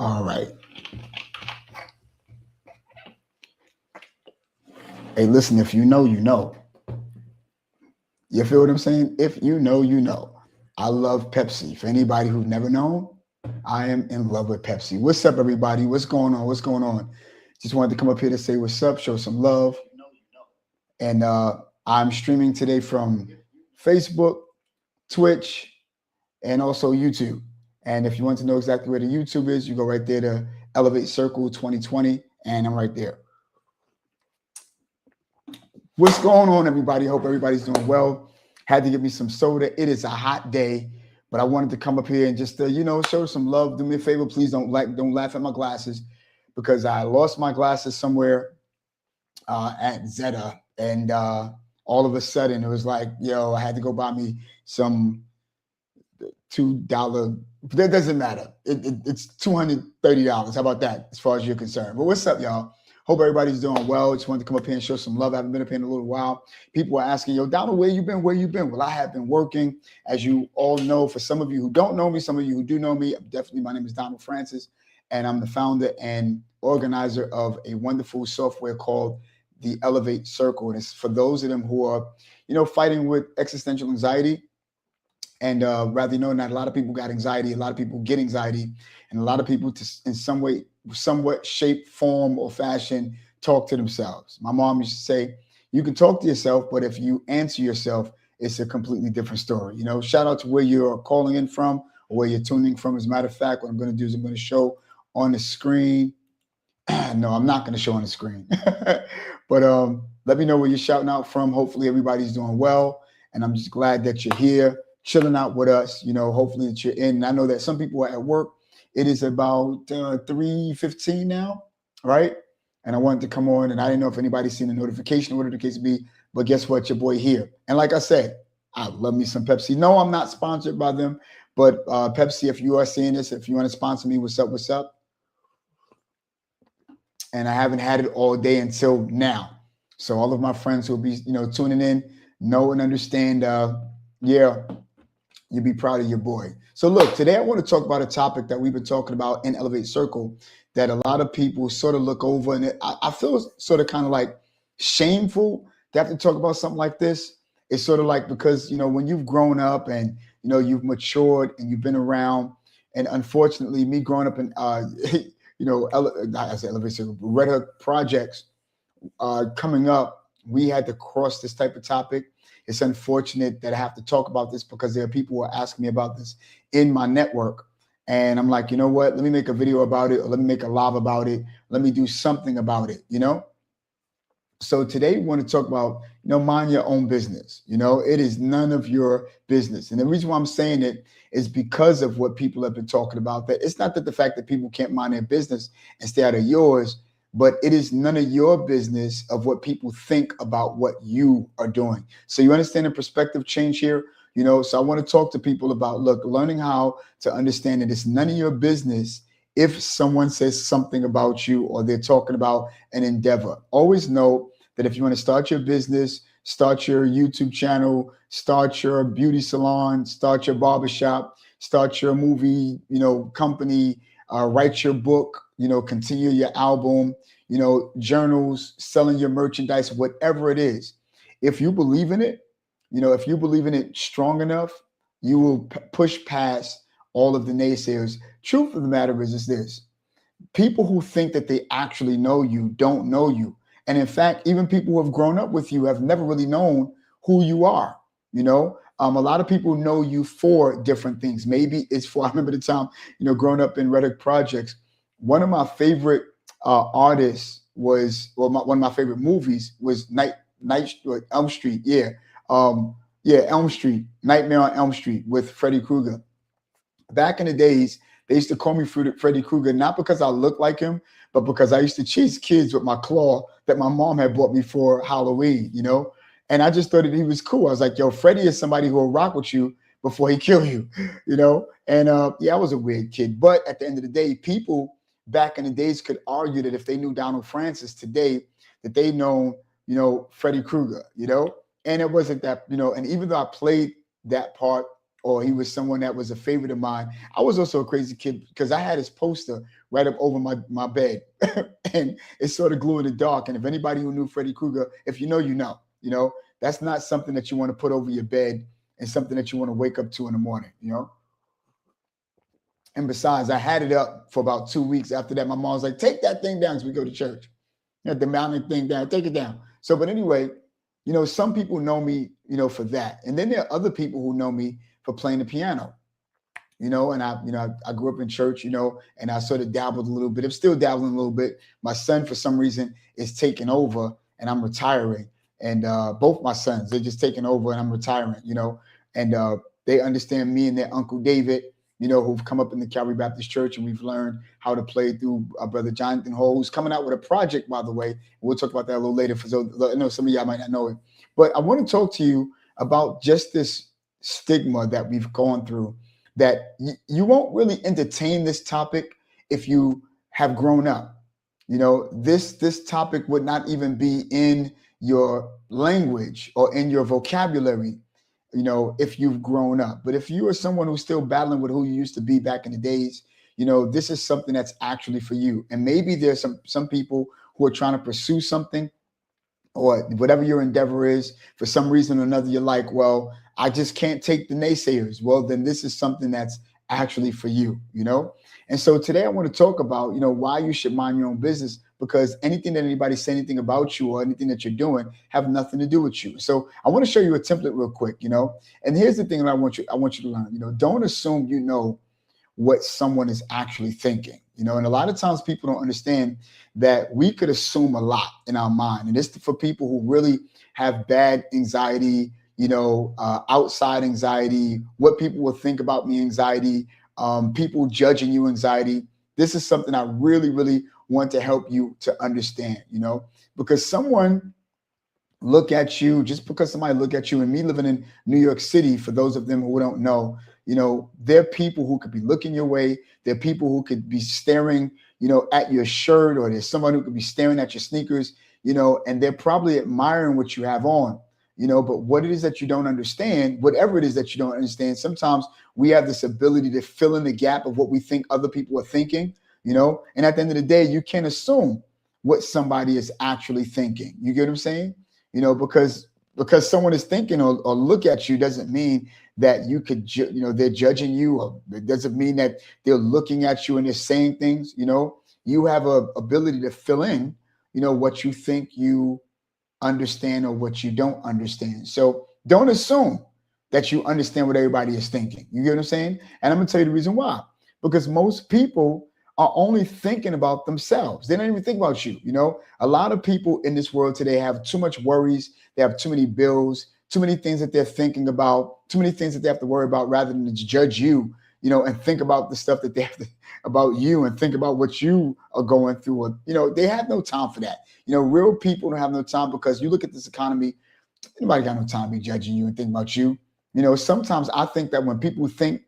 All right. Hey, listen, if you know, you know. You feel what I'm saying? If you know, you know. I love Pepsi. For anybody who's never known, I am in love with Pepsi. What's up, everybody? What's going on? What's going on? Just wanted to come up here to say what's up, show some love. And I'm streaming today from Facebook, Twitch, and also YouTube. And if you want to know exactly where the YouTube is, you go right there to Elevate Circle 2020, and I'm right there. What's going on, everybody? Hope everybody's doing well. Had to get me some soda. It is a hot day, but I wanted to come up here and just show some love. Do me a favor, please don't laugh at my glasses, because I lost my glasses somewhere at Zeta, and all of a sudden it was like, I had to go buy me some $2. That doesn't matter. It's $230. How about that, as far as you're concerned? But what's up, y'all? Hope everybody's doing well. Just wanted to come up here and show some love. I haven't been up here in a little while. People are asking, Donald, where you been? Where you been? Well, I have been working, as you all know. For some of you who don't know me, some of you who do know me, my name is Donald Francis, and I'm the founder and organizer of a wonderful software called the Elevate Circle. And it's for those of them who are, fighting with existential anxiety. And rather, not a lot of people got anxiety. A lot of people get anxiety, and a lot of people, in some way, somewhat shape, form, or fashion, talk to themselves. My mom used to say, you can talk to yourself, but if you answer yourself, it's a completely different story. Shout out to where you're calling in from or where you're tuning from. As a matter of fact, what I'm going to do is I'm going to show on the screen. No, I'm not going to show on the screen. But let me know where you're shouting out from. Hopefully everybody's doing well, and I'm just glad that you're here, chilling out with us. Hopefully that you're in. And I know that some people are at work. It is about 3:15 now, right? And I wanted to come on, and I didn't know if anybody's seen the notification, whatever the case be. But guess what? Your boy here. And like I said, I love me some Pepsi. No, I'm not sponsored by them, but Pepsi, if you are seeing this, if you want to sponsor me, what's up? What's up? And I haven't had it all day until now. So all of my friends who will be, tuning in, know and understand. You'll be proud of your boy. So look, today I want to talk about a topic that we've been talking about in Elevate Circle that a lot of people sort of look over, and I feel sort of kind of like shameful to have to talk about something like this. It's sort of like, because, when you've grown up and, you've matured and you've been around, and unfortunately me growing up in, I say Elevate Circle, Red Hook projects coming up, we had to cross this type of topic. It's unfortunate that I have to talk about this, because there are people who are asking me about this in my network. And I'm like, you know what? Let me make a video about it, or let me make a live about it. Let me do something about it, So today we want to talk about, mind your own business. It is none of your business. And the reason why I'm saying it is because of what people have been talking about. That it's not that the fact that people can't mind their business and stay out of yours, but it is none of your business of what people think about what you are doing. So you understand the perspective change here? So I want to talk to people about, learning how to understand that it's none of your business if someone says something about you or they're talking about an endeavor. Always know that if you want to start your business, start your YouTube channel, start your beauty salon, start your barbershop, start your movie, company, write your book, continue your album, journals, selling your merchandise, whatever it is. If you believe in it, if you believe in it strong enough, you will push past all of the naysayers. Truth of the matter is this: people who think that they actually know you don't know you. And in fact, even people who have grown up with you have never really known who you are. A lot of people know you for different things. Maybe it's for, I remember the time, growing up in Red Hook projects, one of my favorite artists was, one of my favorite movies was Elm Street. Elm Street, Nightmare on Elm Street with Freddy Krueger. Back in the days, they used to call me Freddy Krueger, not because I looked like him, but because I used to chase kids with my claw that my mom had bought me for Halloween, And I just thought that he was cool. I was like, Freddy is somebody who will rock with you before he kill you, And I was a weird kid. But at the end of the day, people back in the days could argue that if they knew Donald Francis today, that they know, Freddy Krueger, And it wasn't that, and even though I played that part, or he was someone that was a favorite of mine, I was also a crazy kid because I had his poster right up over my bed. And it's sort of glue in the dark. And if anybody who knew Freddy Krueger, if you know, you know, that's not something that you want to put over your bed and something that you want to wake up to in the morning, you know? And besides, I had it up for about 2 weeks. After that, my mom was like, take that thing down as we go to church. You know, the mountain thing down, take it down. So, but anyway, you know, some people know me, you know, for that. And then there are other people who know me for playing the piano, you know, and I grew up in church, you know, and I sort of dabbled a little bit. I'm still dabbling a little bit. My son, for some reason, is taking over and I'm retiring. And both my sons, they're just taking over and I'm retiring, you know, and they understand me and their Uncle David, you know, who've come up in the Calvary Baptist Church, and we've learned how to play through our brother Jonathan Hall, who's coming out with a project, by the way. We'll talk about that a little later. For so I know some of y'all might not know it, but I want to talk to you about just this stigma that we've gone through, that you won't really entertain this topic if you have grown up. You know, this topic would not even be in your language or in your vocabulary, you know, if you've grown up. But if you are someone who's still battling with who you used to be back in the days, you know, this is something that's actually for you. And maybe there's some people who are trying to pursue something, or whatever your endeavor is. For some reason or another, you're like, well, I just can't take the naysayers. Well, then this is something that's actually for you, you know? And so today I want to talk about, you know, why you should mind your own business, because anything that anybody say anything about you or anything that you're doing have nothing to do with you. So I want to show you a template real quick, you know? And here's the thing that I want you to learn, you know, don't assume you know what someone is actually thinking, you know. And a lot of times people don't understand that we could assume a lot in our mind. And it's for people who really have bad anxiety, you know, outside anxiety, what people will think about me anxiety, people judging you anxiety. This is something I really, really want to help you to understand, you know, because someone look at you, just because somebody look at you, and me living in New York City, for those of them who don't know, you know, there are people who could be looking your way. There are people who could be staring, you know, at your shirt, or there's someone who could be staring at your sneakers, you know, and they're probably admiring what you have on, you know. But what it is that you don't understand, whatever it is that you don't understand, sometimes we have this ability to fill in the gap of what we think other people are thinking, you know. And at the end of the day, you can't assume what somebody is actually thinking. You get what I'm saying? You know, because someone is thinking or look at you doesn't mean that you could, you know, they're judging you, or it doesn't mean that they're looking at you and they're saying things. You know, you have a ability to fill in, you know, what you think you understand or what you don't understand. So don't assume that you understand what everybody is thinking. You get what I'm saying? And I'm gonna tell you the reason why. Because most people are only thinking about themselves. They don't even think about you. You know, a lot of people in this world today have too much worries. They have too many bills, too many things that they're thinking about, too many things that they have to worry about, rather than to judge you, you know, and think about the stuff that they have to, about you, and think about what you are going through. Or, you know, they have no time for that. You know, real people don't have no time, because you look at this economy, anybody got no time to be judging you and think about you. You know, sometimes I think that when people think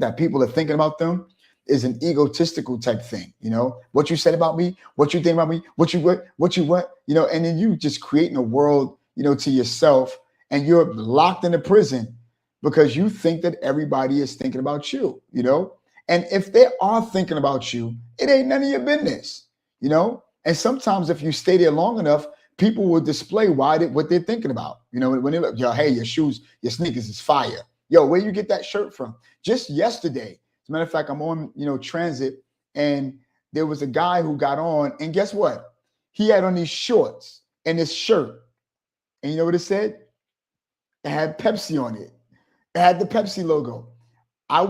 that people are thinking about them, is an egotistical type thing. You know, what you said about me, what you think about me, what, you know, and then you just creating a world, you know, to yourself, and you're locked in a prison because you think that everybody is thinking about you, you know. And if they are thinking about you, it ain't none of your business, you know. And sometimes if you stay there long enough, people will display what they're thinking about. You know, when they look, yo, hey, your shoes, your sneakers is fire. Yo, where you get that shirt from? Just yesterday, as a matter of fact, I'm on, you know, transit, and there was a guy who got on, and guess what? He had on these shorts and this shirt. And you know what it said? It had Pepsi on it. It had the Pepsi logo. I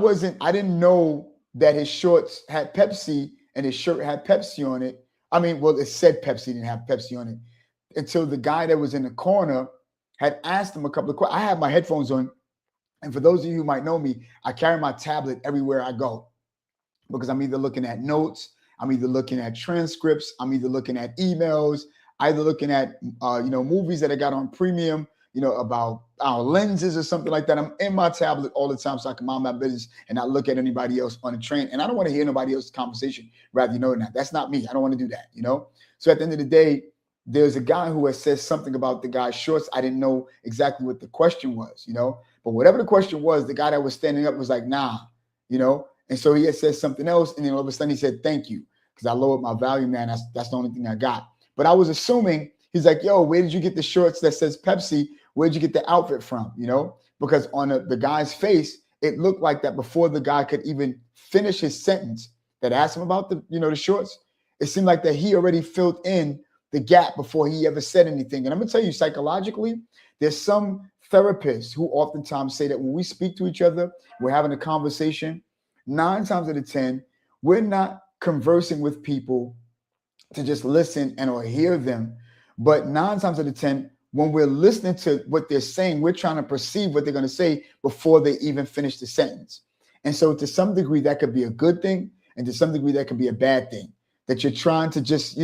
didn't know that his shorts had Pepsi and his shirt had Pepsi on it. I mean, well, it said Pepsi, didn't have Pepsi on it, until the guy that was in the corner had asked him a couple of questions. I had my headphones on. And for those of you who might know me, I carry my tablet everywhere I go, because I'm either looking at notes, I'm either looking at transcripts, I'm either looking at emails, either looking at you know, movies that I got on premium, you know, about our lenses or something like that. I'm in my tablet all the time, so I can mind my business and not look at anybody else on the train. And I don't want to hear nobody else's conversation, rather, you know, that that's not me. I don't want to do that, you know. So at the end of the day, there's a guy who has said something about the guy's shorts. I didn't know exactly what the question was, you know. But whatever the question was, the guy that was standing up was like, nah, you know. And so he had said something else, and then all of a sudden he said, thank you, because I lowered my value, man. That's the only thing I got. But I was assuming, he's like, yo, where did you get the shorts that says Pepsi? Where did you get the outfit from? You know, because on the guy's face, it looked like that before the guy could even finish his sentence that asked him about the shorts. It seemed like that he already filled in the gap before he ever said anything. And I'm gonna tell you, psychologically, there's some therapists who oftentimes say that when we speak to each other, we're having a conversation, 9 times out of 10, we're not conversing with people to just listen and or hear them. But 9 times out of 10, when we're listening to what they're saying, we're trying to perceive what they're going to say before they even finish the sentence. And so to some degree, that could be a good thing. And to some degree, that could be a bad thing, that you're trying to just,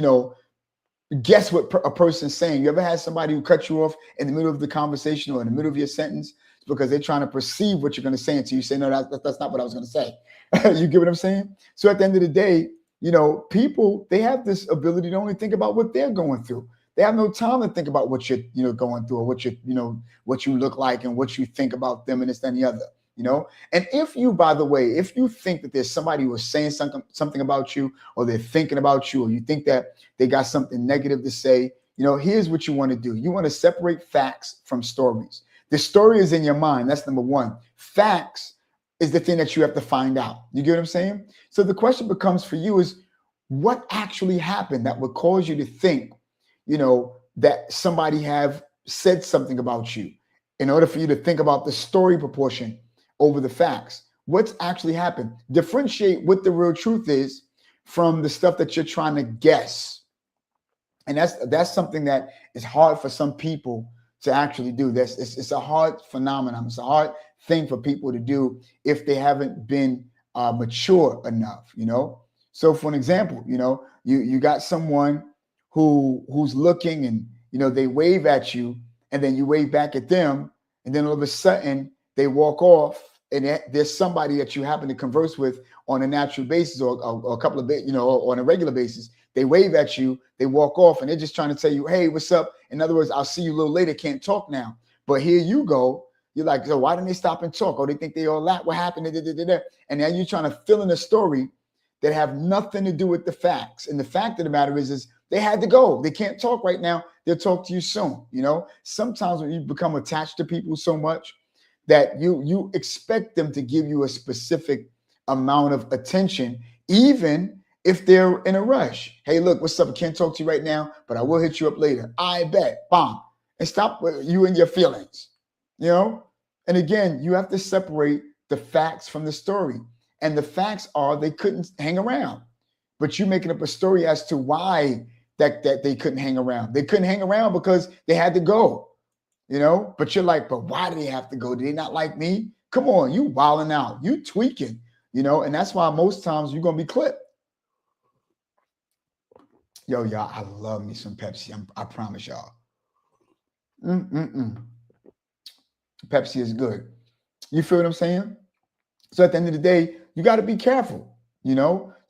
guess what a person's saying. You ever had somebody who cut you off in the middle of the conversation or in the middle of your sentence because they're trying to perceive what you're going to say until you say, no, that's not what I was going to say. You get what I'm saying? So at the end of the day, people, they have this ability to only think about what they're going through. They have no time to think about what you're going through or what what you look like and what you think about them and this, that, and the other. And if you, by the way, if you think that there's somebody who is saying something about you, or they're thinking about you, or you think that they got something negative to say, here's what you want to do. You want to separate facts from stories. The story is in your mind. That's number one. Facts is the thing that you have to find out. You get what I'm saying? So the question becomes for you is, what actually happened that would cause you to think, that somebody have said something about you, in order for you to think about the story proportion over the facts? What's actually happened? Differentiate what the real truth is from the stuff that you're trying to guess. And that's something that is hard for some people to actually do. It's a hard phenomenon. It's a hard thing for people to do if they haven't been mature enough, So for an example, you got someone who's looking and, they wave at you and then you wave back at them. And then all of a sudden they walk off, and there's somebody that you happen to converse with on a natural basis or a couple of or on a regular basis. They wave at you, they walk off, and they're just trying to tell you, hey, what's up? In other words, I'll see you a little later, can't talk now. But here you go. You're like, so why didn't they stop and talk? Oh, they think they all that. What happened? And now you're trying to fill in a story that have nothing to do with the facts. And the fact of the matter is they had to go. They can't talk right now. They'll talk to you soon. Sometimes when you become attached to people so much that you expect them to give you a specific amount of attention, even if they're in a rush. Hey, look, what's up? I can't talk to you right now, but I will hit you up later. I bet. Bomb. And stop you and your feelings. And again, you have to separate the facts from the story. And the facts are they couldn't hang around. But you're making up a story as to why that they couldn't hang around. They couldn't hang around because they had to go. But you're like, but why do they have to go? Do they not like me? Come on, you wilding out, you tweaking, and that's why most times you're going to be clipped. Yo, y'all, I love me some Pepsi. I promise y'all. Pepsi is good. You feel what I'm saying? So at the end of the day, you got to be careful. You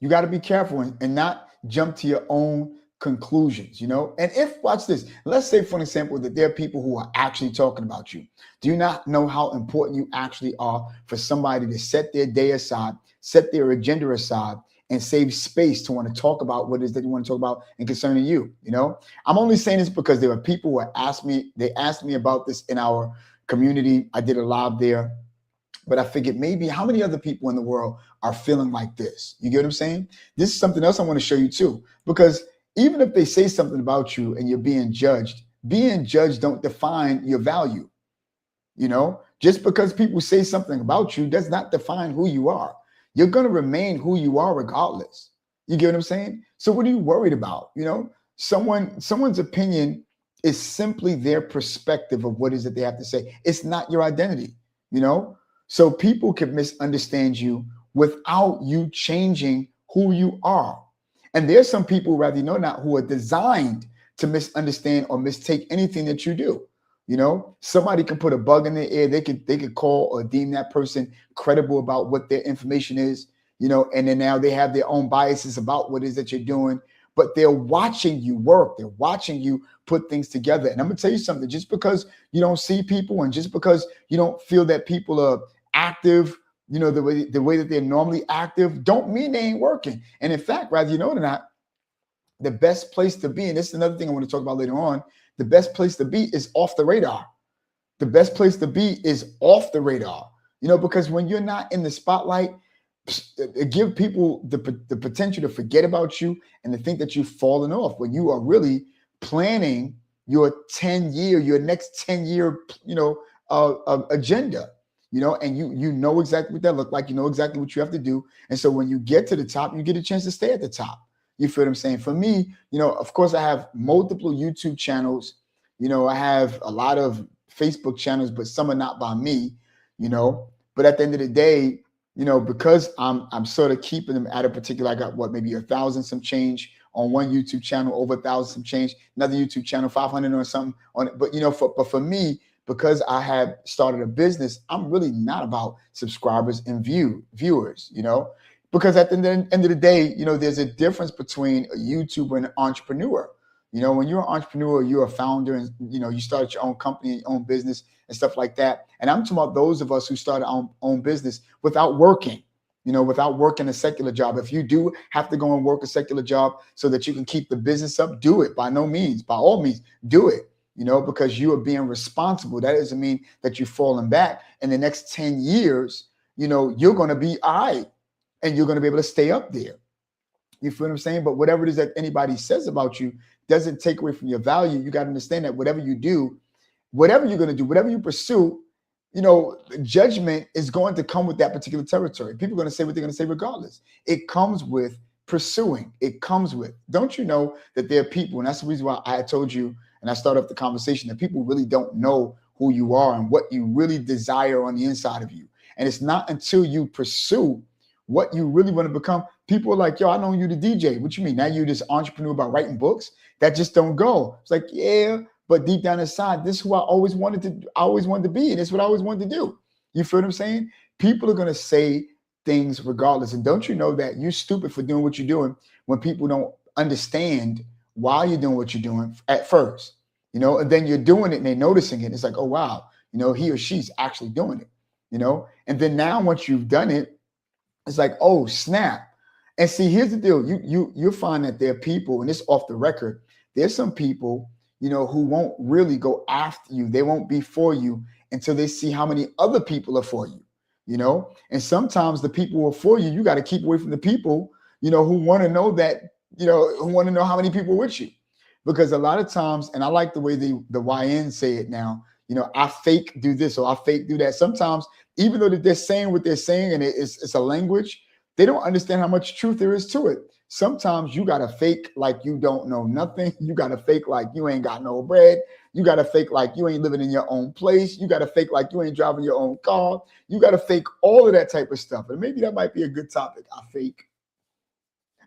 got to be careful and not jump to your own conclusions, and if, watch this, let's say for example that there are people who are actually talking about you. Do you not know how important you actually are for somebody to set their day aside, set their agenda aside, and save space to want to talk about what it is that you want to talk about and concerning you? I'm only saying this because there are people who asked me about this in our community. I did a live there, but I figured maybe how many other people in the world are feeling like this? You get what I'm saying? This is something else I want to show you too, because even if they say something about you and you're being judged don't define your value. Just because people say something about you does not define who you are. You're going to remain who you are regardless. You get what I'm saying? So what are you worried about? Someone's opinion is simply their perspective of what is it they have to say. It's not your identity, So people can misunderstand you without you changing who you are. And there's some people, rather you know not, who are designed to misunderstand or mistake anything that you do. Somebody can put a bug in their ear. They could call or deem that person credible about what their information is, and then now they have their own biases about what it is that you're doing. But they're watching you work. They're watching you put things together. And I'm going to tell you something, just because you don't see people and just because you don't feel that people are active the way that they're normally active don't mean they ain't working. And in fact, whether you know it or not, the best place to be, and this is another thing I want to talk about later on, the best place to be is off the radar. The best place to be is off the radar, because when you're not in the spotlight, it gives people the potential to forget about you and to think that you've fallen off when you are really planning your next 10-year, agenda, and you know exactly what that look like. You know exactly what you have to do. And so when you get to the top, you get a chance to stay at the top. You feel what I'm saying? For me, of course, I have multiple YouTube channels. I have a lot of Facebook channels, but some are not by me, but at the end of the day, because I'm sort of keeping them at a particular, I got maybe 1,000 some change on one YouTube channel, over 1,000 some change, another YouTube channel, 500 or something on it. But for me, because I have started a business, I'm really not about subscribers and viewers, because at the end of the day, there's a difference between a YouTuber and an entrepreneur. When you're an entrepreneur, you're a founder, and you started your own company, your own business and stuff like that. And I'm talking about those of us who started our own business without working, without working a secular job. If you do have to go and work a secular job so that you can keep the business up, do it. By all means, do it, because you are being responsible. That doesn't mean that you're falling back. In the next 10 years, you're going to be all right, and you're going to be able to stay up there. You feel what I'm saying? But whatever it is that anybody says about you doesn't take away from your value. You got to understand that whatever you do, whatever you're going to do, whatever you pursue, judgment is going to come with that particular territory. People are going to say what they're going to say regardless. It comes with pursuing. It comes with, don't you know that there are people, and that's the reason why I told you, and I started off the conversation, that people really don't know who you are and what you really desire on the inside of you. And it's not until you pursue what you really want to become. People are like, yo, I know you the DJ. What you mean? Now you this entrepreneur about writing books? That just don't go. It's like, yeah, but deep down inside, this is who I always wanted to be. And it's what I always wanted to do. You feel what I'm saying? People are going to say things regardless. And don't you know that you're stupid for doing what you're doing when people don't understand why you're doing what you're doing at first, and then you're doing it and they're noticing it. It's like, oh, wow, he or she's actually doing it, and then now once you've done it, it's like, oh, snap. And see, here's the deal. You'll find that there are people, and it's off the record, there's some people, who won't really go after you. They won't be for you until they see how many other people are for you, and sometimes the people who are for you, you got to keep away from the people, who want to know that, who want to know how many people are with you. Because a lot of times, and I like the way the YN say it now, I fake do this or I fake do that. Sometimes, even though that they're saying what they're saying and it's a language, they don't understand how much truth there is to it. Sometimes you got to fake like you don't know nothing. You got to fake like you ain't got no bread. You got to fake like you ain't living in your own place. You got to fake like you ain't driving your own car. You got to fake all of that type of stuff. And maybe that might be a good topic. I fake.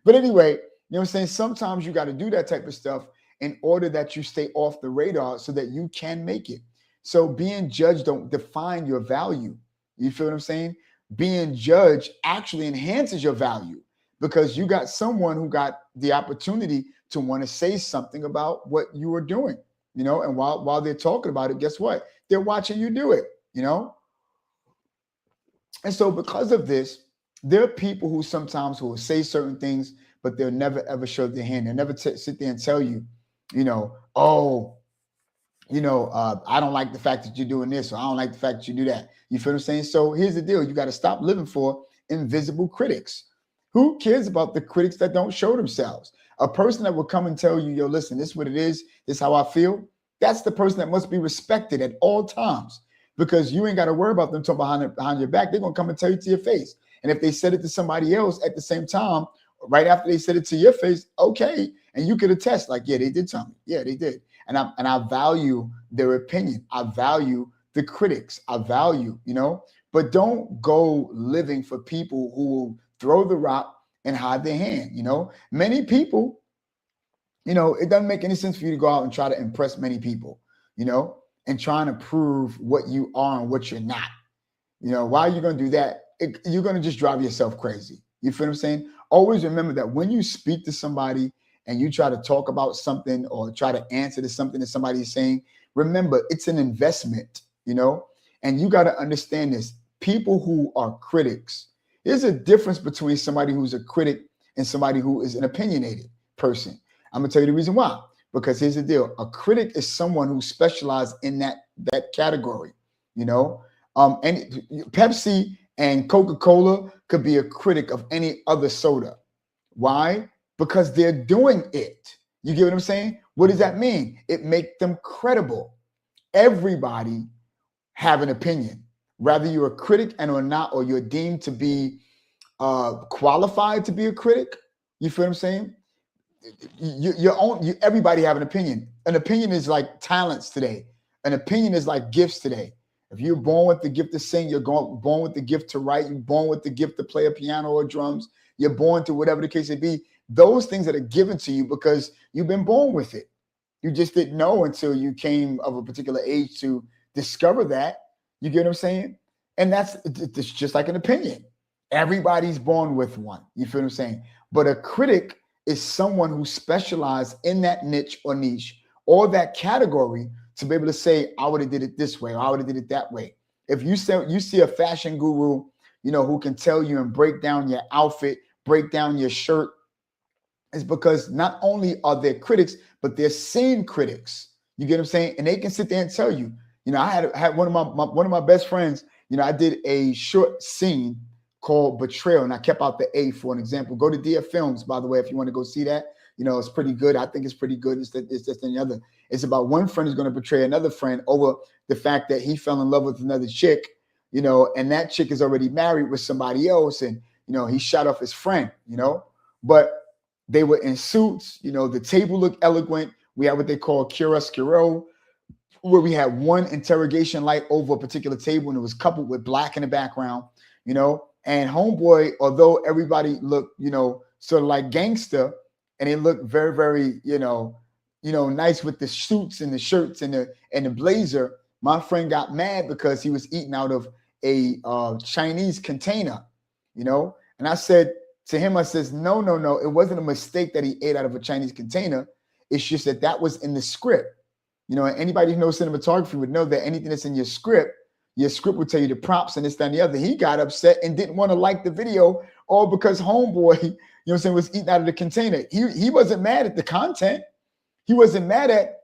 But anyway, you know what I'm saying? Sometimes you got to do that type of stuff in order that you stay off the radar so that you can make it. So being judged don't define your value. You feel what I'm saying? Being judged actually enhances your value because you got someone who got the opportunity to want to say something about what you are doing, and while they're talking about it, guess what? They're watching you do it, And so because of this, there are people who sometimes will say certain things, but they'll never, ever show their hand. They'll never sit there and tell you, oh, I don't like the fact that you're doing this, or I don't like the fact that you do that. You feel what I'm saying? So here's the deal. You got to stop living for invisible critics. Who cares about the critics that don't show themselves? A person that will come and tell you, yo, listen, this is what it is. This is how I feel. That's the person that must be respected at all times because you ain't got to worry about them talking behind your back. They're going to come and tell you to your face. And if they said it to somebody else at the same time, right after they said it to your face, okay. And you could attest like, yeah, they did tell me. Yeah, they did. And I value their opinion. I value the critics. I value, but don't go living for people who will throw the rock and hide their hand. Many people, it doesn't make any sense for you to go out and try to impress many people, and trying to prove what you are and what you're not. Why are you going to do that? You're going to just drive yourself crazy. You feel what I'm saying? Always remember that when you speak to somebody and you try to talk about something or try to answer to something that somebody is saying, remember, it's an investment, and you got to understand this. people who are critics, there's a difference between somebody who's a critic and somebody who is an opinionated person. I'm gonna tell you the reason why. Because here's the deal: a critic is someone who specializes in that category. You know, and Pepsi and Coca-Cola could be a critic of any other soda. Why? Because they're doing it. You get what I'm saying? What does that mean? It makes them credible. Everybody have an opinion, whether you're a critic and or not, or you're deemed to be qualified to be a critic. You feel what I'm saying? Everybody have an opinion. An opinion is like talents today. An opinion is like gifts today. If you're born with the gift to sing, you're born with the gift to write, you're born with the gift to play a piano or drums, you're born to whatever the case may be. Those things that are given to you because you've been born with it. You just didn't know until you came of a particular age to discover that. You get what I'm saying? And it's just like an opinion. Everybody's born with one. You feel what I'm saying? But a critic is someone who specializes in that niche or that category to be able to say, I would have did it this way, or I would have did it that way. If you see a fashion guru, who can tell you and break down your outfit, break down your shirt, it's because not only are they critics, but they're scene critics. You get what I'm saying? And they can sit there and tell you, I had one of my best friends, I did a short scene called Betrayal, and I kept out the A for an example. Go to DF Films, by the way, if you want to go see that. It's pretty good. I think it's pretty good. It's just any other. It's about one friend who's going to betray another friend over the fact that he fell in love with another chick, and that chick is already married with somebody else, and he shot off his friend, but they were in suits. The table looked eloquent. We had what they call chiaroscuro, where we had one interrogation light over a particular table, and it was coupled with black in the background, and homeboy, although everybody looked, sort of like gangster, and they looked very, very, nice with the suits and the shirts and the blazer, my friend got mad because he was eating out of a Chinese container, and I said to him, I says, no, it wasn't a mistake that he ate out of a Chinese container. It's just that was in the script. And anybody who knows cinematography would know that anything that's in your script will tell you the props and this, that, and the other. He got upset and didn't want to like the video, all because homeboy, was eating out of the container. He wasn't mad at the content. He wasn't mad at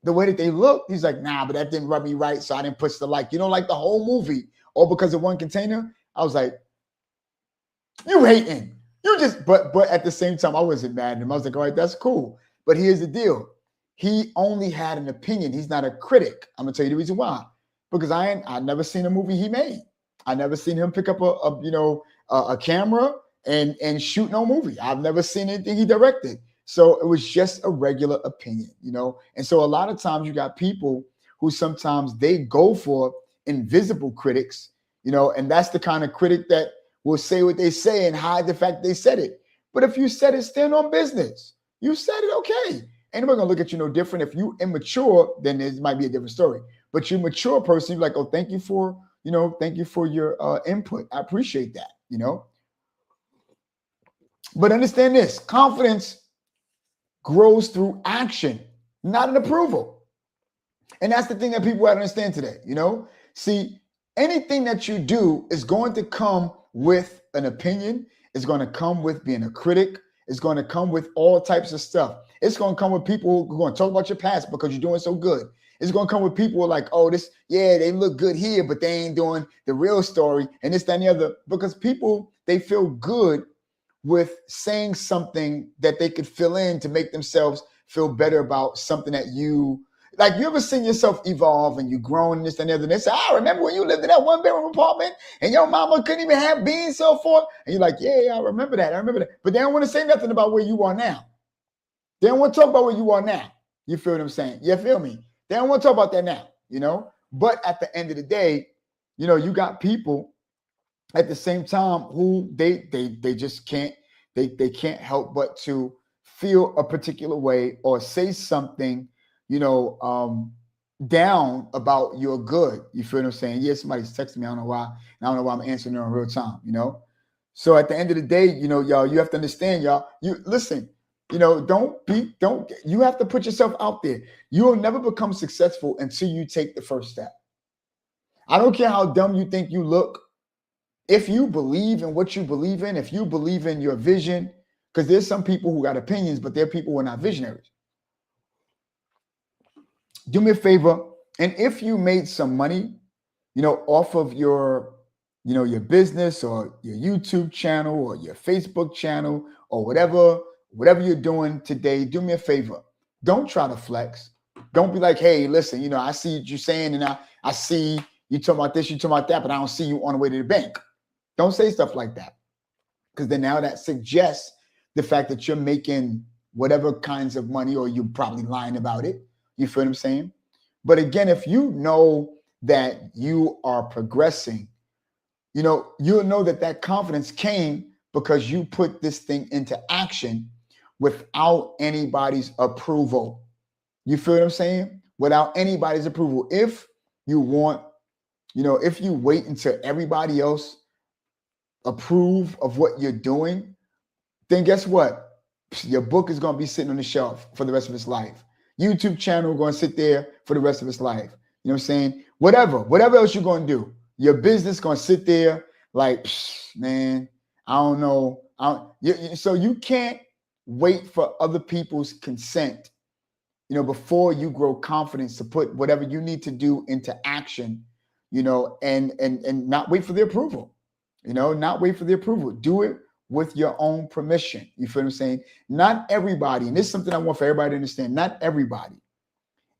the way that they looked. He's like, nah, but that didn't rub me right, so I didn't push the like. You don't like the whole movie, all because of one container? I was like, you hating. But at the same time, I wasn't mad at him. I was like, all right, that's cool. But here's the deal. He only had an opinion. He's not a critic. I'm gonna tell you the reason why. Because I never seen a movie he made. I never seen him pick up a camera and shoot no movie. I've never seen anything he directed. So it was just a regular opinion, And so a lot of times you got people who sometimes they go for invisible critics, and that's the kind of critic that will say what they say and hide the fact they said it. But if you said it, stand on business. You said it, okay. Ain't nobody gonna look at you no different. If you immature, then it might be a different story. But you mature person, you're like, oh, thank you for your input. I appreciate that, But understand this: confidence grows through action, not an approval. And that's the thing that people have to understand today, See, anything that you do is going to come with an opinion. It's going to come with being a critic. It's going to come with all types of stuff. It's going to come with people who are going to talk about your past because you're doing so good. It's going to come with people like, oh, they look good here, but they ain't doing the real story and this, that, and the other. Because people, they feel good with saying something that they could fill in to make themselves feel better about something that you ever seen yourself evolve and you grown and this and the other. And they say, I remember when you lived in that one bedroom apartment and your mama couldn't even have beans, so forth. And you're like, yeah, I remember that. But they don't want to say nothing about where you are now. They don't want to talk about where you are now. You feel what I'm saying? You feel me? They don't want to talk about that now, But at the end of the day, you got people at the same time who they just can't, they can't help but to feel a particular way or say something, down about your good. You feel what I'm saying? Yeah, somebody's texting me. I don't know why. And I don't know why I'm answering them in real time, So at the end of the day, y'all, you have to understand, y'all, you listen, you have to put yourself out there. You will never become successful until you take the first step. I don't care how dumb you think you look. If you believe in what you believe in, if you believe in your vision, because there's some people who got opinions, but they're people who are not visionaries. Do me a favor. And if you made some money, off of your, your business or your YouTube channel or your Facebook channel or whatever you're doing today, do me a favor. Don't try to flex. Don't be like, hey, listen, I see what you're saying, and I see you talking about this, you talking about that, but I don't see you on the way to the bank. Don't say stuff like that, because then now that suggests the fact that you're making whatever kinds of money, or you're probably lying about it. You feel what I'm saying? But again, if you know that you are progressing, you'll know that confidence came because you put this thing into action without anybody's approval. You feel what I'm saying? Without anybody's approval. If you want, if you wait until everybody else approve of what you're doing, then guess what? Your book is going to be sitting on the shelf for the rest of its life. YouTube channel going to sit there for the rest of its life. You know what I'm saying? Whatever else you're going to do, your business going to sit there like, man, I don't know. So you can't wait for other people's consent, before you grow confidence to put whatever you need to do into action, and not wait for the approval. Not wait for the approval. Do it with your own permission. You feel what I'm saying? Not everybody, and this is something I want for everybody to understand, not everybody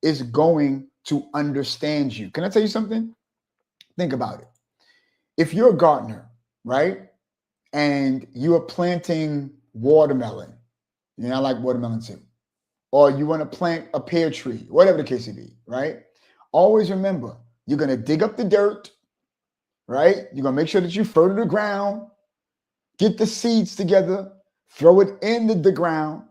is going to understand you. Can I tell you something? Think about it. If you're a gardener, right, and you are planting watermelon, I like watermelon too, or you want to plant a pear tree, whatever the case may be, right? Always remember, you're going to dig up the dirt, right? You're going to make sure that you fertile the ground, get the seeds together, throw it in the ground.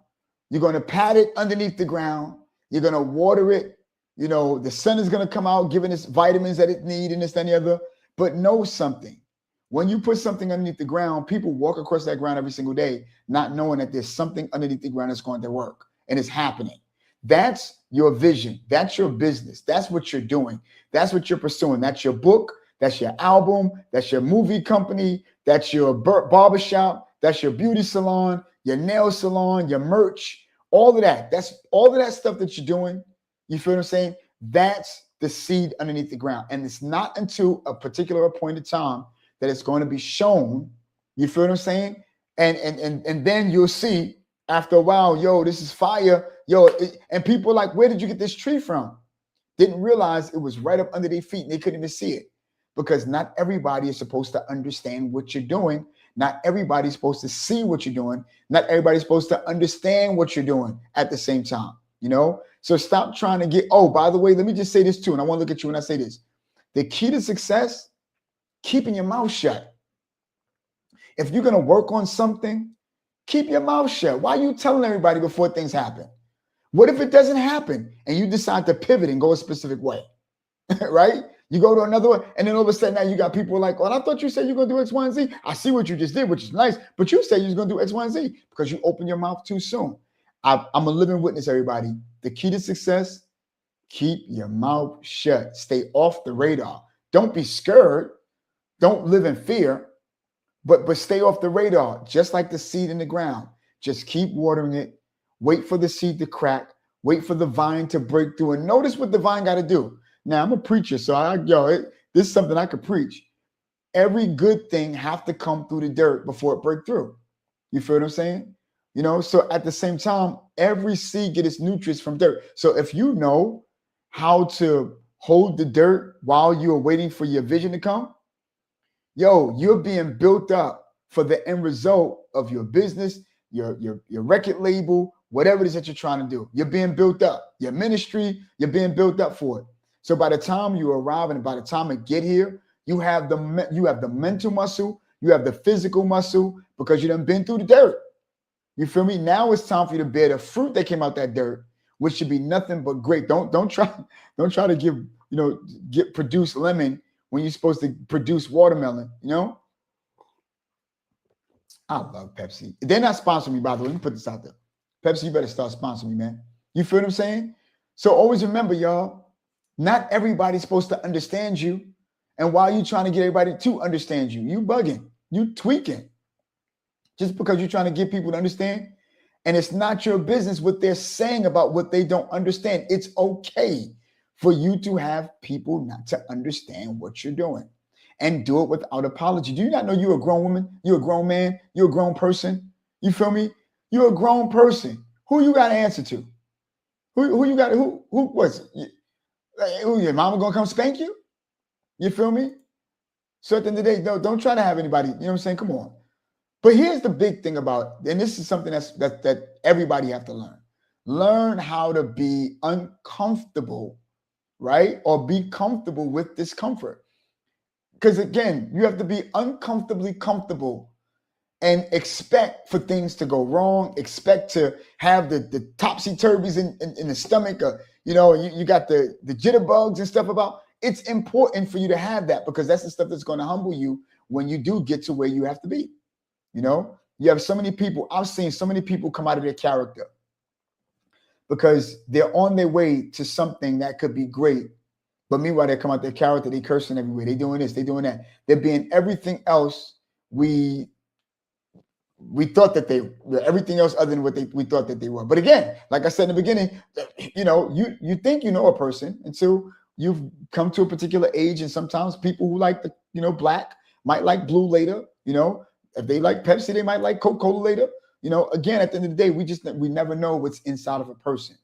You're going to pat it underneath the ground. You're going to water it. The sun is going to come out, giving it vitamins that it needs and this, that, and the other. But know something. When you put something underneath the ground, people walk across that ground every single day, not knowing that there's something underneath the ground that's going to work, and it's happening. That's your vision. That's your business. That's what you're doing. That's what you're pursuing. That's your book. That's your album. That's your movie company. That's your barbershop. That's your beauty salon, your nail salon, your merch, all of that. That's all of that stuff that you're doing. You feel what I'm saying? That's the seed underneath the ground. And it's not until a particular appointed time that it's going to be shown. You feel what I'm saying? And then you'll see after a while, yo, this is fire. Yo, and people are like, where did you get this tree from? Didn't realize it was right up under their feet and they couldn't even see it. Because not everybody is supposed to understand what you're doing. Not everybody's supposed to see what you're doing. Not everybody's supposed to understand what you're doing at the same time, So stop trying to get, oh, by the way, let me just say this too. And I want to look at you when I say this. The key to success, keeping your mouth shut. If you're going to work on something, keep your mouth shut. Why are you telling everybody before things happen? What if it doesn't happen and you decide to pivot and go a specific way, right? You go to another one, and then all of a sudden now you got people like, well, I thought you said you're going to do X, Y, and Z. I see what you just did, which is nice, but you said you was going to do X, Y, and Z because you opened your mouth too soon. I'm a living witness, everybody. The key to success, keep your mouth shut. Stay off the radar. Don't be scared. Don't live in fear, but stay off the radar, just like the seed in the ground. Just keep watering it. Wait for the seed to crack. Wait for the vine to break through. And notice what the vine got to do. Now, I'm a preacher, so this is something I could preach. Every good thing have to come through the dirt before it break through. You feel what I'm saying? So at the same time, every seed gets its nutrients from dirt. So if you know how to hold the dirt while you're waiting for your vision to come, you're being built up for the end result of your business, your record label, whatever it is that you're trying to do. You're being built up. Your ministry, you're being built up for it. So by the time you arrive and by the time I get here, you have the mental muscle, you have the physical muscle because you done been through the dirt. You feel me? Now it's time for you to bear the fruit that came out that dirt, which should be nothing but great. Don't try to produce lemon when you're supposed to produce watermelon. I love Pepsi. They're not sponsoring me, by the way. Let me put this out there. Pepsi, you better start sponsoring me, man. You feel what I'm saying? So always remember, y'all. Not everybody's supposed to understand you, And why are you trying to get everybody to understand you? You bugging, you tweaking. Just because you're trying to get people to understand. And it's not your business what they're saying about what they don't understand. It's okay for you to have people not to understand what you're doing and do it without apology. Do you not know you're a grown woman? You're a grown man. You're a grown person. You feel me? You're a grown person. Who you got to answer to? Who you got? Who was it? Who, your mama gonna come spank you? You feel me? So at the end of the day, don't try to have anybody. You know what I'm saying? Come on. But here's the big thing about, and this is something that everybody have to learn. Learn how to be uncomfortable, right? Or be comfortable with discomfort. Because again, you have to be uncomfortably comfortable and expect for things to go wrong, expect to have the topsy-turvies in the stomach, you got the jitterbugs and stuff about. It's important for you to have that because that's the stuff that's going to humble you when you do get to where you have to be. You have so many people, I've seen so many people come out of their character because they're on their way to something that could be great. But meanwhile, they come out their character, they cursing everywhere. They doing this, they doing that. They're being everything else we thought that they were, everything else other than what we thought that they were. But again, like I said in the beginning, you think you know a person until you've come to a particular age. And sometimes people who like black might like blue later, If they like Pepsi, they might like Coca-Cola later. Again, at the end of the day, we never know what's inside of a person,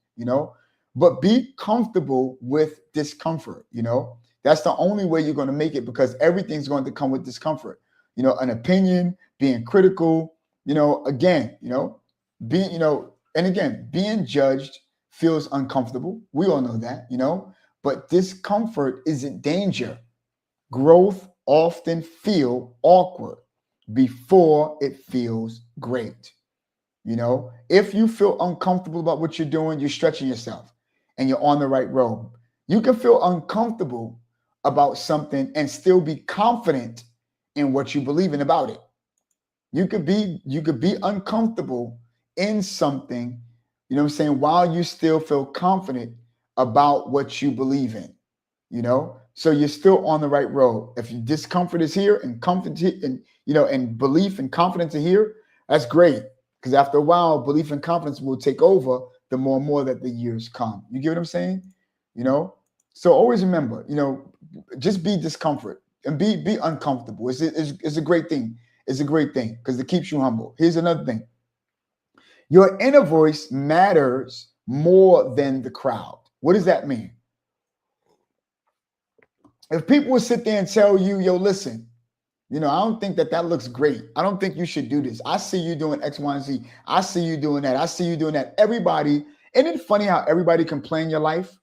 But be comfortable with discomfort, That's the only way you're going to make it because everything's going to come with discomfort. An opinion, being critical, being judged feels uncomfortable. We all know that, But discomfort isn't danger. Growth often feel awkward before it feels great. If you feel uncomfortable about what you're doing, you're stretching yourself and you're on the right road. You can feel uncomfortable about something and still be confident in what you believe in about it. You could be uncomfortable in something, while you still feel confident about what you believe in, So you're still on the right road. If your discomfort is here and comfort and belief and confidence are here, that's great. Because after a while, belief and confidence will take over the more and more that the years come. You get what I'm saying? So always remember, just be discomfort and be uncomfortable. It's a great thing. It's a great thing because it keeps you humble. Here's another thing. Your inner voice matters more than the crowd. What does that mean? If people will sit there and tell you, yo, listen, I don't think that looks great. I don't think you should do this. I see you doing X, Y, and Z. I see you doing that. I see you doing that. Everybody, isn't it funny how everybody can plan your life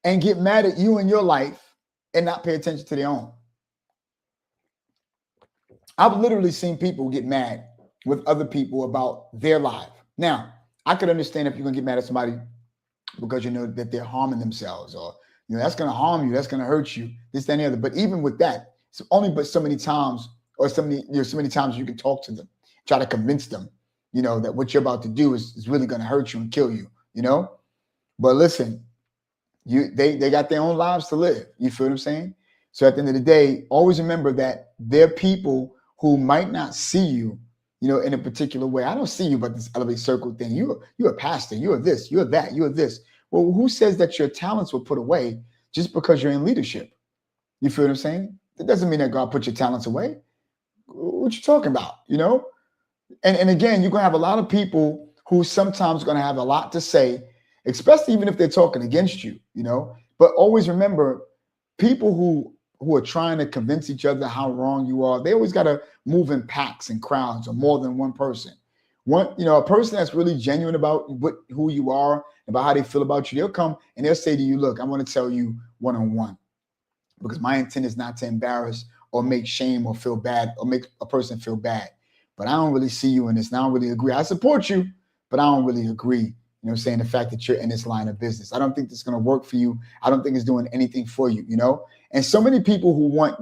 and get mad at you and your life and not pay attention to their own? I've literally seen people get mad with other people about their life. Now, I could understand if you're going to get mad at somebody because you know that they're harming themselves or, that's going to harm you. That's going to hurt you, this, that, and the other. But even with that, it's only but so many times or so many times you can talk to them, try to convince them, that what you're about to do is really going to hurt you and kill you, But listen, they got their own lives to live. You feel what I'm saying? So at the end of the day, always remember that there are people who might not see you, in a particular way. I don't see you but this Elevate Circle thing. You're a pastor. You're this. You're that. You're this. Well, who says that your talents were put away just because you're in leadership? You feel what I'm saying? That doesn't mean that God put your talents away. What you talking about? And again, you're gonna have a lot of people who sometimes gonna have a lot to say, especially even if they're talking against you. But always remember, people who are trying to convince each other how wrong you are, they always gotta move in packs and crowds or more than one person. A person that's really genuine about who you are, about how they feel about you, they'll come and they'll say to you, look, I want to tell you one-on-one because my intent is not to embarrass or make shame or feel bad or make a person feel bad. But I don't really see you in this. And I don't really agree. I support you, but I don't really agree. The fact that you're in this line of business. I don't think this is going to work for you. I don't think it's doing anything for you, And so many people who want,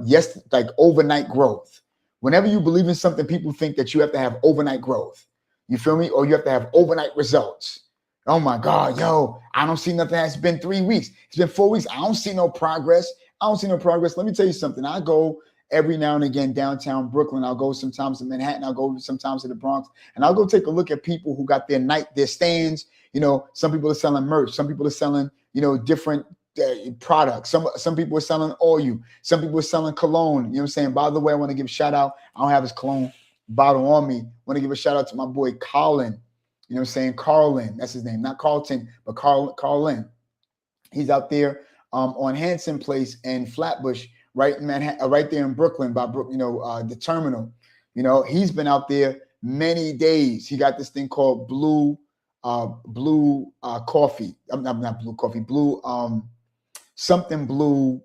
like overnight growth. Whenever you believe in something, people think that you have to have overnight growth. You feel me? Or you have to have overnight results. Oh my God, yo, I don't see nothing. It's been 3 weeks. It's been 4 weeks. I don't see no progress. I don't see no progress. Let me tell you something. I go every now and again downtown Brooklyn. I'll go sometimes to Manhattan. I'll go sometimes to the Bronx, and I'll go take a look at people who got their stands. You know, some people are selling merch. Some people are selling, you know, different products. Some people are selling oil. Some people are selling cologne. You know what I'm saying? By the way, I want to give a shout out. I don't have his cologne bottle on me. I want to give a shout out to my boy Colin. You know what I'm saying? Carlin. That's his name. Not Carlton, but Carlin. He's out there on Hanson Place and Flatbush, right in Manhattan, right there in Brooklyn by the terminal. You know, he's been out there many days. He got this thing called blue coffee. Not blue coffee, blue something blue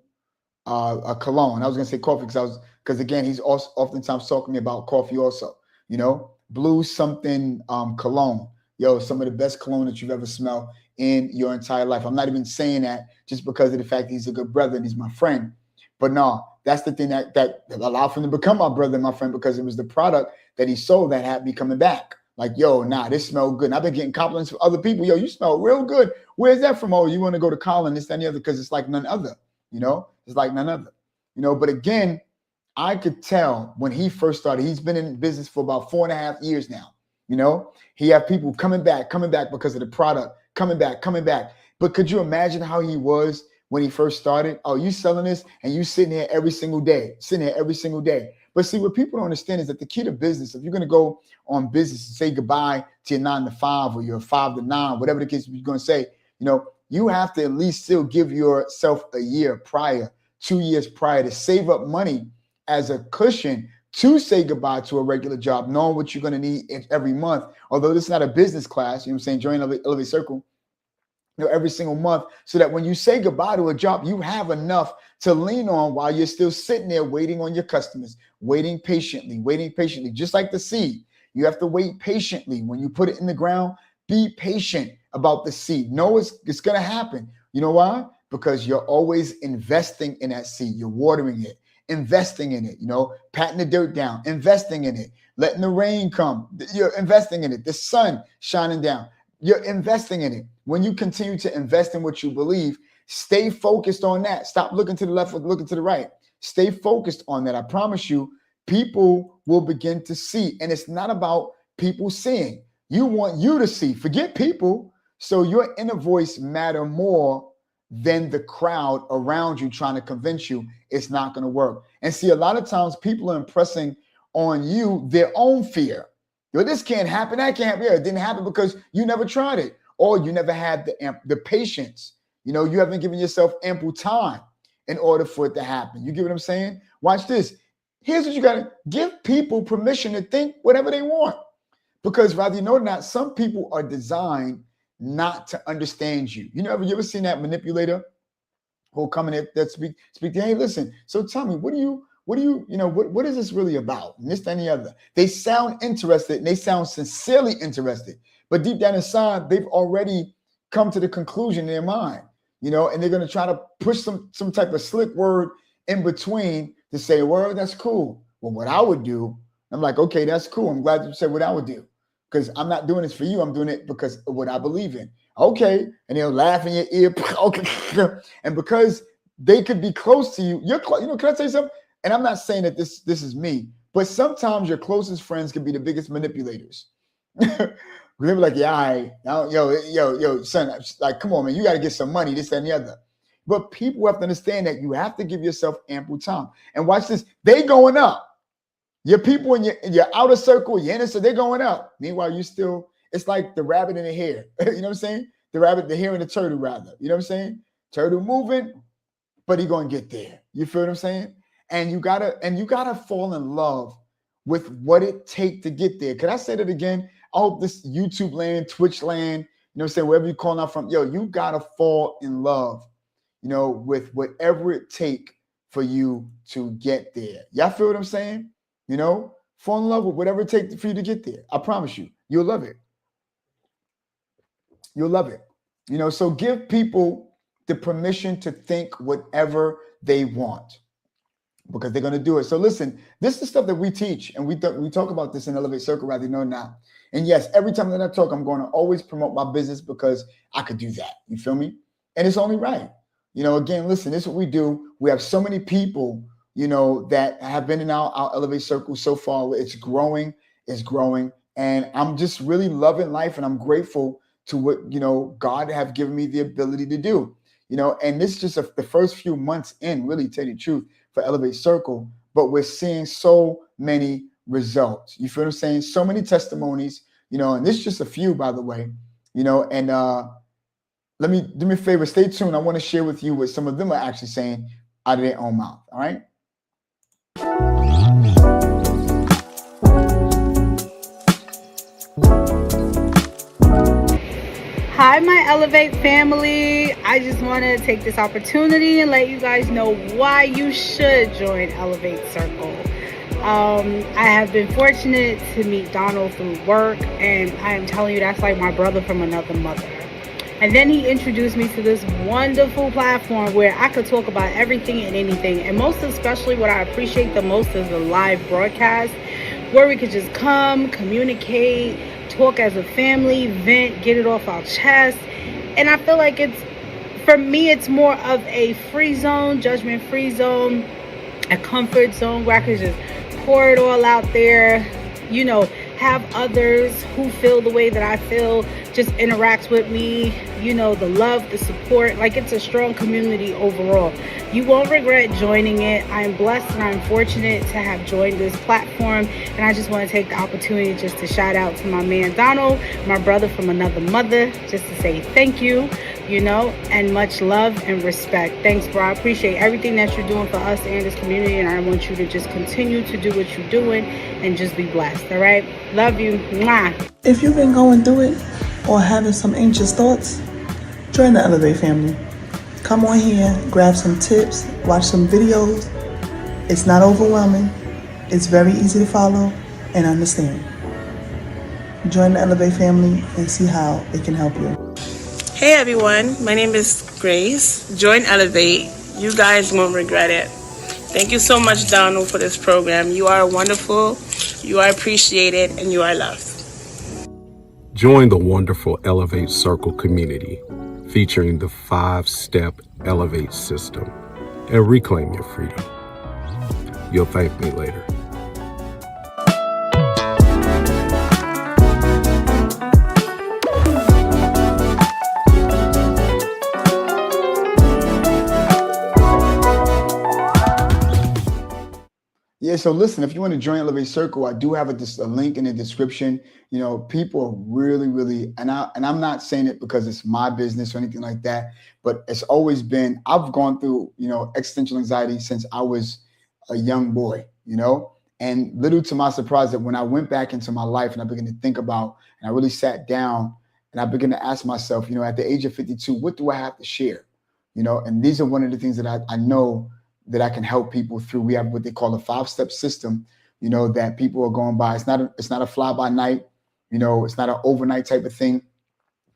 a cologne. I was gonna say coffee because again he's also oftentimes talking to me about coffee also. You know, blue something cologne. Yo, some of the best cologne that you've ever smelled in your entire life. I'm not even saying that just because of the fact that he's a good brother and he's my friend. But no, that's the thing that allowed him to become my brother and my friend, because it was the product that he sold that had me coming back. Like, yo, nah, this smells good. And I've been getting compliments from other people. Yo, you smell real good. Where's that from? Oh, you want to go to Colin, this, that, and the other, because it's like none other. You know, it's like none other. You know, but again, I could tell when he first started, he's been in business for about 4.5 years now. You know, he had people coming back because of the product, coming back. But could you imagine how he was when he first started? Oh, you selling this and you sitting here every single day. But see, what people don't understand is that the key to business, if you're going to go on business and say goodbye to your 9 to 5 or your 5 to 9, whatever the case you're going to say, you know, you have to at least still give yourself a year prior, 2 years prior, to save up money as a cushion to say goodbye to a regular job, knowing what you're going to need every month. Although this is not a business class, you know what I'm saying, join Elevate Circle, you know, every single month, so that when you say goodbye to a job, you have enough to lean on while you're still sitting there waiting on your customers, waiting patiently, just like the seed. You have to wait patiently. When you put it in the ground, be patient about the seed. Know it's going to happen. You know why? Because you're always investing in that seed. You're watering it, investing in it, you know, patting the dirt down, investing in it, letting the rain come. You're investing in it. The sun shining down. You're investing in it. When you continue to invest in what you believe, stay focused on that. Stop looking to the left or looking to the right. Stay focused on that. I promise you, people will begin to see. And it's not about people seeing. You want you to see. Forget people. So your inner voice matter more than the crowd around you trying to convince you it's not going to work. And see, a lot of times people are impressing on you their own fear. Yo, this can't happen. That can't happen. Yeah, it didn't happen because you never tried it, or you never had the patience. You know, you haven't given yourself ample time in order for it to happen. You get what I'm saying? Watch this. Here's what you got to give people permission to think whatever they want. Because whether you know it or not, some people are designed not to understand you. You ever seen that manipulator who'll come in that speak to you? Hey, listen, so tell me, what is this really about? And this, that, and the other. They sound interested and they sound sincerely interested, but deep down inside, they've already come to the conclusion in their mind, you know, and they're going to try to push some type of slick word in between to say, well, that's cool. Well, what I would do, I'm like, okay, that's cool. I'm glad you said what I would do, because I'm not doing this for you. I'm doing it because of what I believe in. Okay. And they'll laugh in your ear. Okay. And because they could be close to you, you're close. You know, can I tell you something? And I'm not saying that this is me, but sometimes your closest friends can be the biggest manipulators. They'll be like, yeah, yo, son, like, come on, man, you got to get some money, this, that, and the other. But people have to understand that you have to give yourself ample time. And watch this, they going up. Your people in your outer circle, your inner circle, they're going up. Meanwhile, you still, it's like the rabbit and the hare. You know what I'm saying? The hare and the turtle, rather. You know what I'm saying? Turtle moving, but he going to get there. You feel what I'm saying? And you gotta fall in love with what it takes to get there. Can I say that again? I hope this YouTube land, Twitch land, you know what I'm saying, wherever you're calling out from, yo, you gotta fall in love, you know, with whatever it takes for you to get there. Y'all feel what I'm saying? You know, fall in love with whatever it takes for you to get there. I promise you, you'll love it. You'll love it. You know, so give people the permission to think whatever they want, because they're going to do it. So listen, this is stuff that we teach, and we talk about this in Elevate Circle, rather you know now. And yes, every time that I talk, I'm going to always promote my business because I could do that. You feel me? And it's only right. Again, listen, this is what we do. We have so many people, that have been in our Elevate Circle so far. It's growing, it's growing. And I'm just really loving life, and I'm grateful to what, God have given me the ability to do. And this is just the first few months in, really, tell you the truth, for Elevate Circle, but we're seeing so many results. You feel what I'm saying? So many testimonies, and this is just a few, by the way, and let me do me a favor, stay tuned. I want to share with you what some of them are actually saying out of their own mouth. All right. Hi, my Elevate family. I just want to take this opportunity and let you guys know why you should join Elevate Circle. I have been fortunate to meet Donald through work, and I am telling you, that's like my brother from another mother. And then he introduced me to this wonderful platform where I could talk about everything and anything. And most especially, what I appreciate the most is the live broadcast, where we could just come, communicate, talk as a family, vent, get it off our chest. And I feel like for me, it's more of a free zone, judgment-free zone, a comfort zone where I could just pour it all out there, have others who feel the way that I feel just interacts with me, the love, the support. Like, it's a strong community overall. You won't regret joining it. I'm blessed and I'm fortunate to have joined this platform, and I just want to take the opportunity just to shout out to my man Donald, my brother from another mother, just to say thank you, and much love and respect. Thanks, bro. I appreciate everything that you're doing for us and this community, and I want you to just continue to do what you're doing and just be blessed. All right, love you. Mwah. If you've been going through it or having some anxious thoughts, join the Elevate family. Come on here, grab some tips, watch some videos. It's not overwhelming. It's very easy to follow and understand. Join the Elevate family and see how it can help you. Hey everyone, my name is Grace. Join Elevate. You guys won't regret it. Thank you so much, Donald, for this program. You are wonderful, you are appreciated, and you are loved. Join the wonderful Elevate Circle community featuring the 5-step Elevate system and reclaim your freedom. You'll thank me later. Yeah, so listen, if you want to join Elevate Circle, I do have a link in the description. People are really, really, and I'm not saying it because it's my business or anything like that, but it's always been, I've gone through, existential anxiety since I was a young boy, and little to my surprise that when I went back into my life and I began to think about, and I really sat down and I began to ask myself, at the age of 52, what do I have to share? And these are one of the things that I know that I can help people through. We have what they call a 5-step system, that people are going by. It's not a fly by night, it's not an overnight type of thing.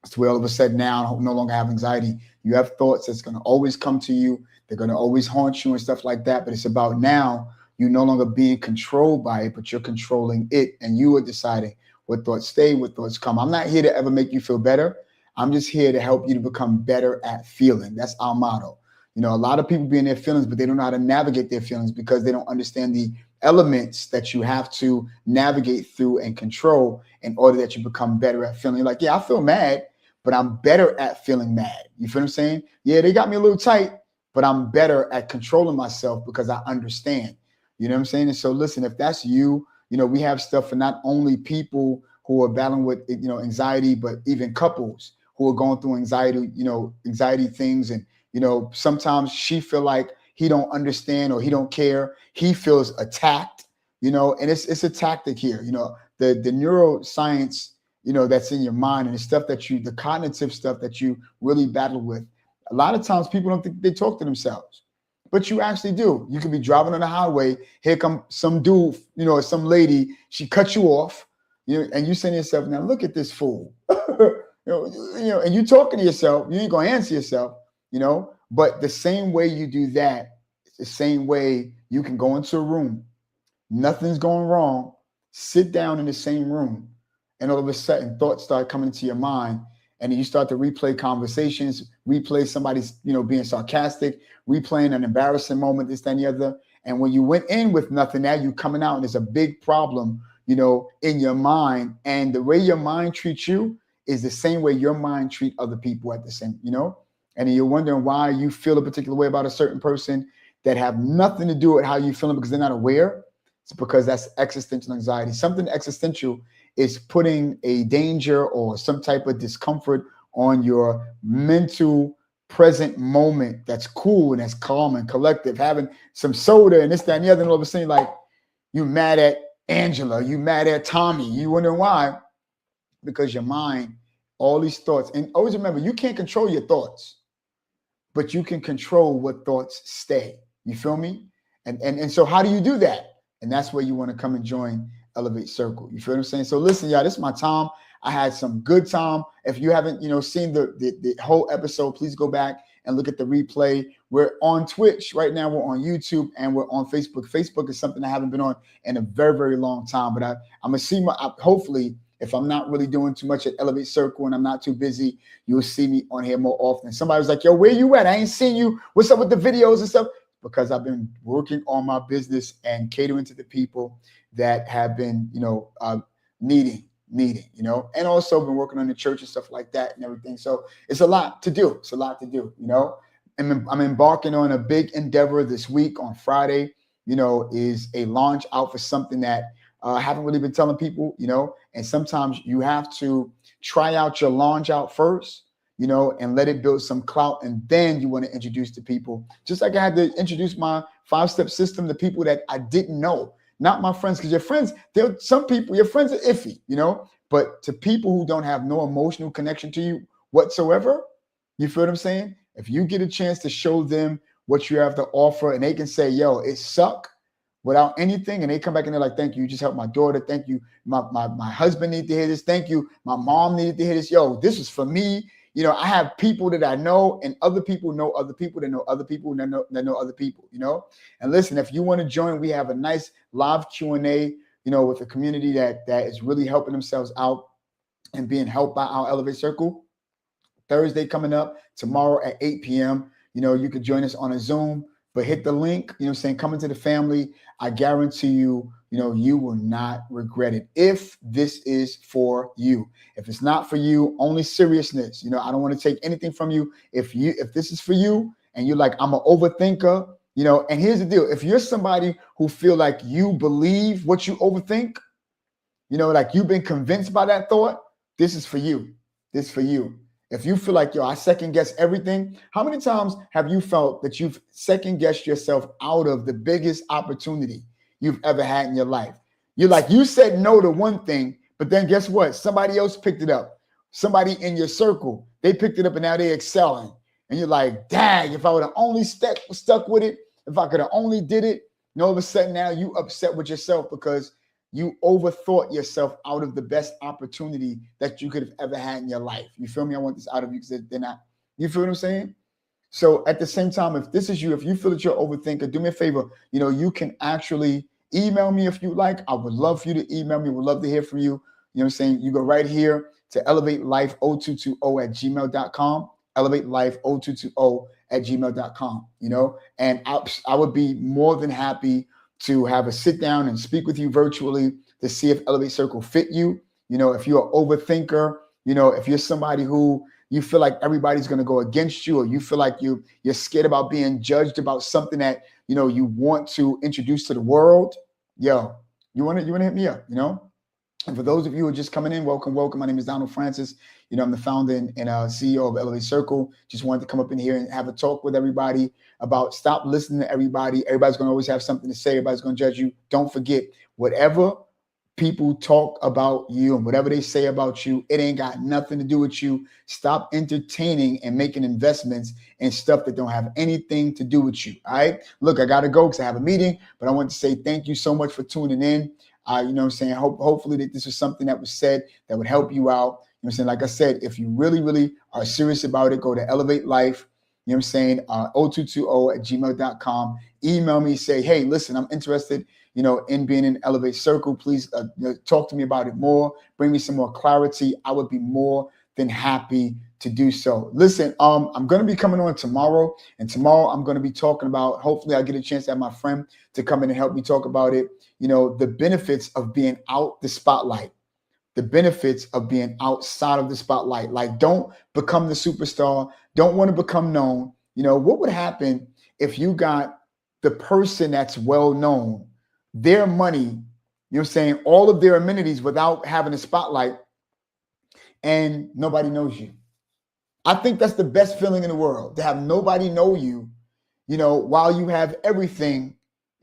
It's where all of a sudden now I no longer have anxiety. You have thoughts that's going to always come to you. They're going to always haunt you and stuff like that. But it's about now you no longer being controlled by it, but you're controlling it. And you are deciding what thoughts stay, what thoughts come. I'm not here to ever make you feel better. I'm just here to help you to become better at feeling. That's our motto. A lot of people be in their feelings, but they don't know how to navigate their feelings because they don't understand the elements that you have to navigate through and control in order that you become better at feeling. Like, yeah, I feel mad, but I'm better at feeling mad. You feel what I'm saying? Yeah, they got me a little tight, but I'm better at controlling myself because I understand. You know what I'm saying? And so listen, if that's you, we have stuff for not only people who are battling with, anxiety, but even couples who are going through anxiety, anxiety things. And sometimes she feel like he don't understand or he don't care. He feels attacked, and it's a tactic here. The neuroscience, that's in your mind and the stuff the cognitive stuff that you really battle with. A lot of times people don't think they talk to themselves, but you actually do. You could be driving on the highway. Here come some dude, or some lady, she cuts you off, and you say to yourself, now look at this fool, and you talking to yourself, you ain't going to answer yourself. But the same way you do that, it's the same way you can go into a room, nothing's going wrong, sit down in the same room, and all of a sudden thoughts start coming into your mind, And then you start to replay conversations, replay somebody's, being sarcastic, replaying an embarrassing moment, this, that, and the other. And when you went in with nothing, now you coming out and there's a big problem, in your mind. And the way your mind treats you is the same way your mind treat other people at the same, and then you're wondering why you feel a particular way about a certain person that have nothing to do with how you feeling because they're not aware. It's because that's existential anxiety. Something existential is putting a danger or some type of discomfort on your mental present moment that's cool and that's calm and collective, having some soda and this, that, and the other, and all of a sudden, like, you mad at Angela, you mad at Tommy, you wondering why? Because your mind, all these thoughts, and always remember, you can't control your thoughts, but you can control what thoughts stay. You feel me? And so how do you do that? And that's where you want to come and join Elevate Circle. You feel what I'm saying? So listen, y'all, this is my time. I had some good time. If you haven't, seen the whole episode, please go back and look at the replay. We're on Twitch right now. We're on YouTube and we're on Facebook. Facebook is something I haven't been on in a very, very long time. But I'm gonna see hopefully, if I'm not really doing too much at Elevate Circle and I'm not too busy, you'll see me on here more often. Somebody was like, yo, where you at? I ain't seen you. What's up with the videos and stuff? Because I've been working on my business and catering to the people that have been, needing, and also been working on the church and stuff like that and everything. So it's a lot to do. It's a lot to do, And I'm embarking on a big endeavor this week on Friday, is a launch out for something that I haven't really been telling people, and sometimes you have to try out your launch out first, and let it build some clout. And then you want to introduce to people, just like I had to introduce my 5-step system to people that I didn't know, not my friends, because your friends, some people, your friends are iffy, but to people who don't have no emotional connection to you whatsoever, you feel what I'm saying? If you get a chance to show them what you have to offer and they can say, yo, it sucked without anything, and they come back and they're like, thank you, you just helped my daughter, thank you, my husband needed to hear this, thank you, my mom needed to hear this, yo, this is for me. I have people that I know, and other people know other people that know other people that know other people, And listen, if you want to join, we have a nice live Q&A, with a community that is really helping themselves out and being helped by our Elevate Circle. Thursday coming up, tomorrow at 8 p.m. You could join us on a Zoom, but hit the link, come into the family. I guarantee you, you will not regret it if this is for you. If it's not for you, only seriousness. I don't want to take anything from you. If this is for you and you're like, I'm an overthinker, and here's the deal. If you're somebody who feel like you believe what you overthink, like you've been convinced by that thought, this is for you. This is for you. If you feel like, yo, I second guess everything, how many times have you felt that you've second guessed yourself out of the biggest opportunity you've ever had in your life? You're like, you said no to one thing, but then guess what? Somebody else picked it up. Somebody in your circle, they picked it up and now they're excelling. And you're like, dang, if I would have only stuck with it, if I could have only did it, and all of a sudden now you upset with yourself because you overthought yourself out of the best opportunity that you could have ever had in your life. You feel me? I want this out of you because they're not. You feel what I'm saying? So at the same time, if this is you, if you feel that you're an overthinker, do me a favor. You can actually email me if you like. I would love for you to email me. Would love to hear from you. You know what I'm saying? You go right here to elevatelife0220@gmail.com. elevatelife0220@gmail.com. And I would be more than happy to have a sit down and speak with you virtually to see if Elevate Circle fit you. If you're an overthinker, if you're somebody who you feel like everybody's going to go against you, or you feel like you're scared about being judged about something that, you want to introduce to the world, yo, you want to hit me up, And for those of you who are just coming in, welcome. My name is Donald Francis. I'm the founder and CEO of Elevate Circle. Just wanted to come up in here and have a talk with everybody about stop listening to everybody. Everybody's going to always have something to say. Everybody's going to judge you. Don't forget, whatever people talk about you and whatever they say about you, it ain't got nothing to do with you. Stop entertaining and making investments in stuff that don't have anything to do with you. All right. Look, I got to go because I have a meeting, but I want to say thank you so much for tuning in. Hopefully that this was something that was said that would help you out. Like I said, if you really, really are serious about it, go to Elevate Life, 0220@gmail.com. Email me, say, hey, listen, I'm interested, in being in Elevate Circle. Please talk to me about it more. Bring me some more clarity. I would be more than happy to do so. Listen, I'm going to be coming on tomorrow, and tomorrow I'm going to be talking about, hopefully I get a chance to have my friend to come in and help me talk about it. You know, the benefits of being out the spotlight, the benefits of being outside of the spotlight. Like, don't become the superstar. Don't want to become known. You know, what would happen if you got the person that's well known, their money, you know what I'm saying, all of their amenities without having a spotlight, and nobody knows you? I think that's the best feeling in the world, to have nobody know you, you know, while you have everything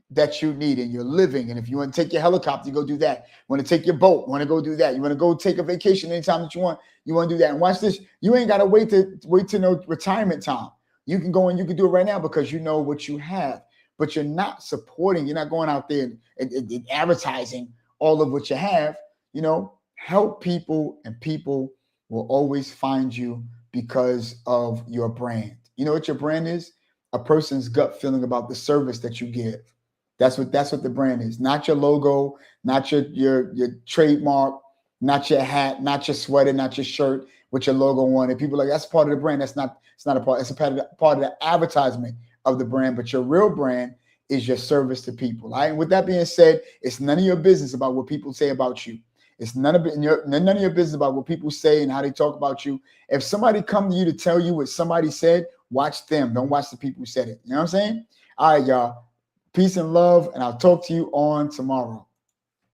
that you need and you're living. And if you want to take your helicopter, you go do that. You want to take your boat, you want to go do that. You want to go take a vacation anytime that you want to do that. And watch this. You ain't got to wait to no retirement time. You can go and you can do it right now because you know what you have, but you're not supporting. You're not going out there and advertising all of what you have. You know, help people, and people will always find you because of your brand. You know what your brand is? A person's gut feeling about the service that you give. That's what the brand is. Not your logo, not your trademark, not your hat, not your sweater, not your shirt with your logo on it. People are like, that's part of the brand. It's not a part. It's a part of the advertisement of the brand. But your real brand is your service to people. All right? And with that being said, it's none of your business about what people say about you. It's none of your business about what people say and how they talk about you. If somebody come to you to tell you what somebody said, watch them. Don't watch the people who said it. You know what I'm saying? All right, y'all. Peace and love, and I'll talk to you on tomorrow.